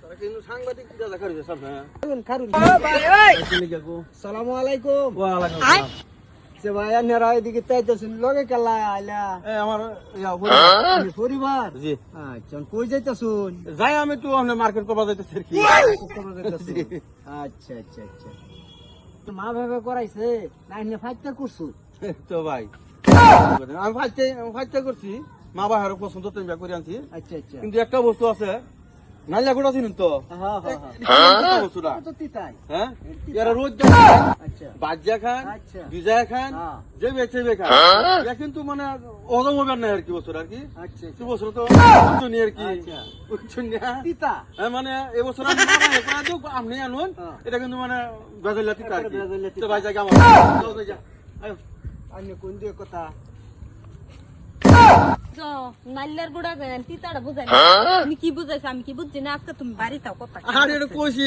কিন্তু সাংবাদিক কি দেখা রয়েছে সামনে খারুন সালামু আলাইকুম ওয়া আলাইকুম আসসালাম সে ভাই আপনারা এদিকে তাইতেছেন লগে কেলা আইলা আমার পরিবার জি আচ্ছা কই যাইতাছুন যাই আমি তো আপনার মার্কেট করবা যাইতেছি আর কি আচ্ছা আচ্ছা আচ্ছা মা ভাবে করাইছে না এনে ফাইটটা করছু তো ভাই আমি ফাইটটা করছি মা বাহার পছন্দ তো বিয়া করে আনছি আচ্ছা আচ্ছা কিন্তু একটা বস্তু আছে নাইলা গোটা চিনুন তো হ্যাঁ হ্যাঁ বস্তুটা তো তিতাই হ্যাঁ এরা রোজ আচ্ছা বাজ্যা খান আচ্ছা। ভিজা খান হ্যাঁ। যে বেচে বে খান এটা কিন্তু মানে অদম হবে না আর কি বছর আর কি আচ্ছা কি বছর তো বুঝছনি আর কি আচ্ছা। বুঝছনি তিতা মানে এবছর আমি মারা একলা তো আপনি আনুন হ্যাঁ। এটা কিন্তু মানে বেজাল্লা তিতা আর কি বেজাল্লা তিতা। তো ভাই জায়গা আমার যাও যাও, যাও। আয়ো। আমি কোন দিয়ে কথা নাল্লার গুড়া তিতাটা বুঝাই তুমি কি বুঝাইছো আমি কি বুঝছি না আজকে তুমি বাড়ি তাও কথা আরে এটা কইছি